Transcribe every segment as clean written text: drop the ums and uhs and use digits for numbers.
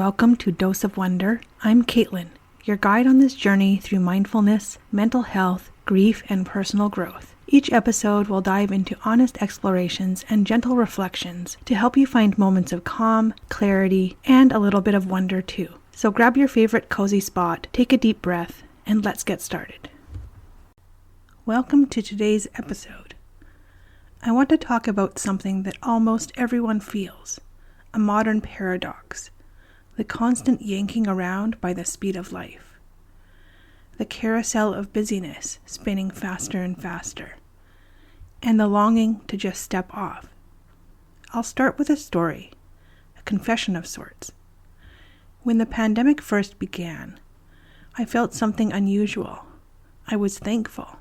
Welcome to Dose of Wonder. I'm Caitlin, your guide on this journey through mindfulness, mental health, grief, and personal growth. Each episode will dive into honest explorations and gentle reflections to help you find moments of calm, clarity, and a little bit of wonder too. So grab your favorite cozy spot, take a deep breath, and let's get started. Welcome to today's episode. I want to talk about something that almost everyone feels, a modern paradox. The constant yanking around by the speed of life. The carousel of busyness spinning faster and faster. And the longing to just step off. I'll start with a story, a confession of sorts. When the pandemic first began, I felt something unusual. I was thankful.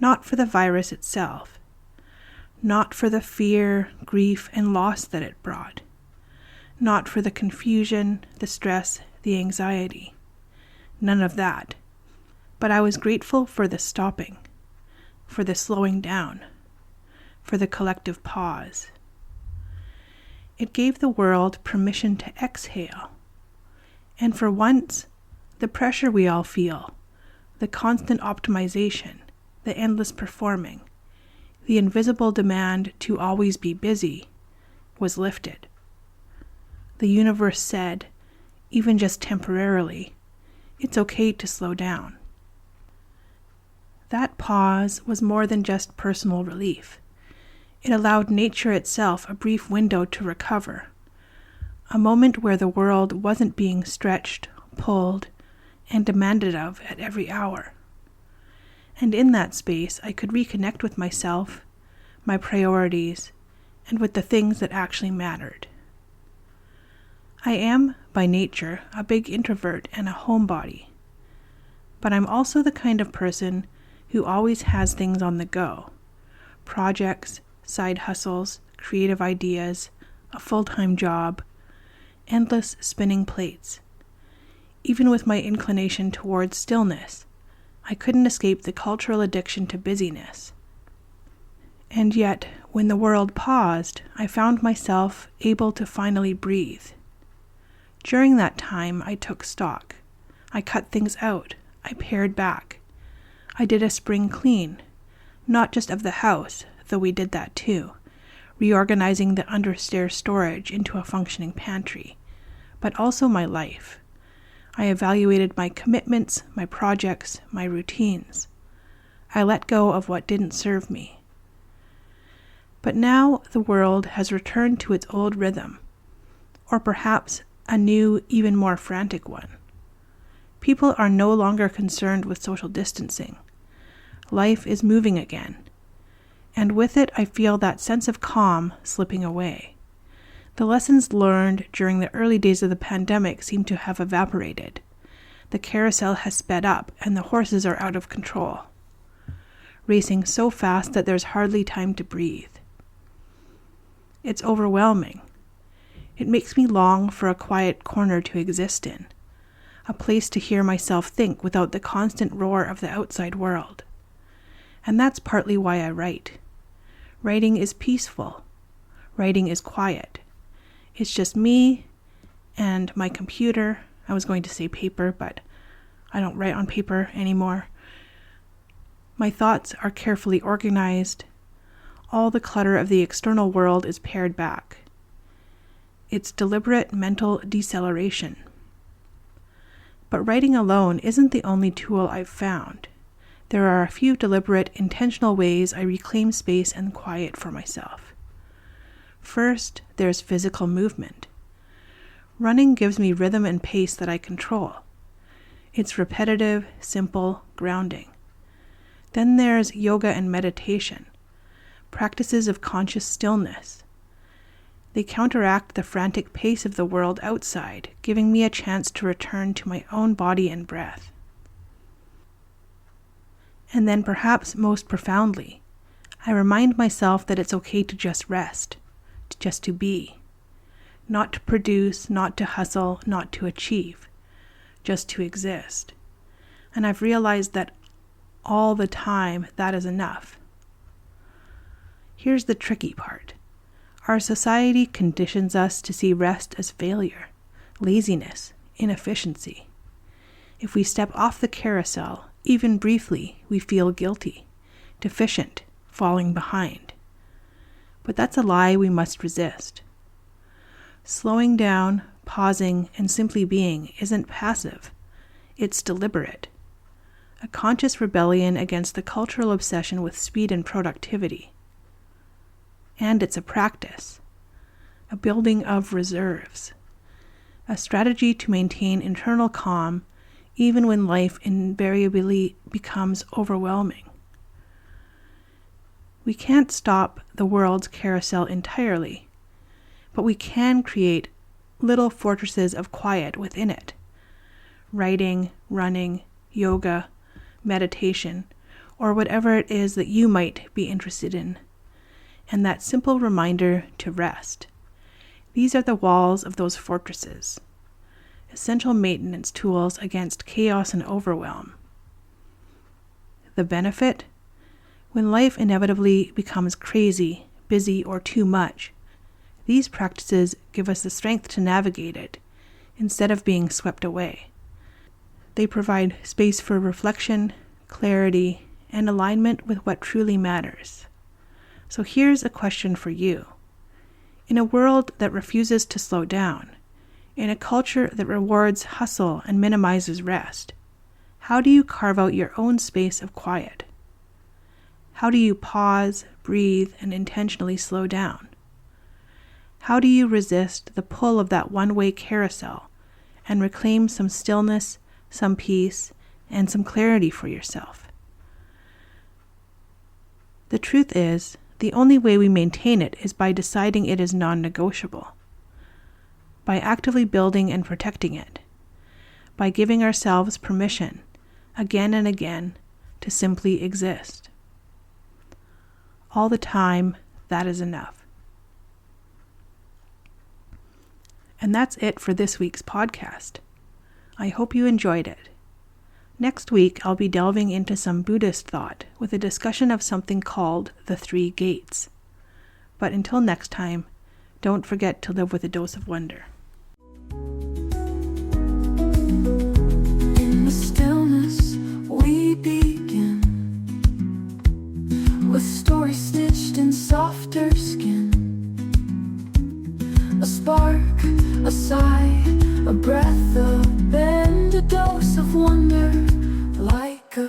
Not for the virus itself. Not for the fear, grief, and loss that it brought. Not for the confusion, the stress, the anxiety. None of that. But I was grateful for the stopping, for the slowing down, for the collective pause. It gave the world permission to exhale. And for once, the pressure we all feel, the constant optimization, the endless performing, the invisible demand to always be busy, was lifted. The universe said, even just temporarily, it's okay to slow down. That pause was more than just personal relief. It allowed nature itself a brief window to recover, a moment where the world wasn't being stretched, pulled, and demanded of at every hour. And in that space, I could reconnect with myself, my priorities, and with the things that actually mattered. I am, by nature, a big introvert and a homebody. But I'm also the kind of person who always has things on the go. Projects, side hustles, creative ideas, a full-time job, endless spinning plates. Even with my inclination towards stillness, I couldn't escape the cultural addiction to busyness. And yet, when the world paused, I found myself able to finally breathe. During that time, I took stock. I cut things out. I pared back. I did a spring clean, not just of the house, though we did that too, reorganizing the understairs storage into a functioning pantry, but also my life. I evaluated my commitments, my projects, my routines. I let go of what didn't serve me. But now the world has returned to its old rhythm, or perhaps a new, even more frantic one. People are no longer concerned with social distancing. Life is moving again. And with it, I feel that sense of calm slipping away. The lessons learned during the early days of the pandemic seem to have evaporated. The carousel has sped up and the horses are out of control, racing so fast that there's hardly time to breathe. It's overwhelming. It makes me long for a quiet corner to exist in, a place to hear myself think without the constant roar of the outside world. And that's partly why I write. Writing is peaceful. Writing is quiet. It's just me and my computer. I was going to say paper, but I don't write on paper anymore. My thoughts are carefully organized. All the clutter of the external world is pared back. It's deliberate mental deceleration. But writing alone isn't the only tool I've found. There are a few deliberate, intentional ways I reclaim space and quiet for myself. First, there's physical movement. Running gives me rhythm and pace that I control. It's repetitive, simple, grounding. Then there's yoga and meditation, practices of conscious stillness. They counteract the frantic pace of the world outside, giving me a chance to return to my own body and breath. And then perhaps most profoundly, I remind myself that it's okay to just rest, just to be. Not to produce, not to hustle, not to achieve, just to exist. And I've realized that all the time that is enough. Here's the tricky part. Our society conditions us to see rest as failure, laziness, inefficiency. If we step off the carousel, even briefly, we feel guilty, deficient, falling behind. But that's a lie we must resist. Slowing down, pausing, and simply being isn't passive. It's deliberate. A conscious rebellion against the cultural obsession with speed and productivity. And it's a practice, a building of reserves, a strategy to maintain internal calm even when life invariably becomes overwhelming. We can't stop the world's carousel entirely, but we can create little fortresses of quiet within it. Writing, running, yoga, meditation, or whatever it is that you might be interested in. And that simple reminder to rest. These are the walls of those fortresses, essential maintenance tools against chaos and overwhelm. The benefit? When life inevitably becomes crazy, busy, or too much, these practices give us the strength to navigate it instead of being swept away. They provide space for reflection, clarity, and alignment with what truly matters. So here's a question for you. In a world that refuses to slow down, in a culture that rewards hustle and minimizes rest, how do you carve out your own space of quiet? How do you pause, breathe, and intentionally slow down? How do you resist the pull of that one-way carousel and reclaim some stillness, some peace, and some clarity for yourself? The truth is, the only way we maintain it is by deciding it is non-negotiable, by actively building and protecting it, by giving ourselves permission, again and again, to simply exist. All the time, that is enough. And that's it for this week's podcast. I hope you enjoyed it. Next week, I'll be delving into some Buddhist thought with a discussion of something called the Three Gates. But until next time, don't forget to live with a dose of wonder. In the stillness we begin, with stories stitched in softer skin. A spark, a sigh, a breath, a bend, a dose of wonder, like a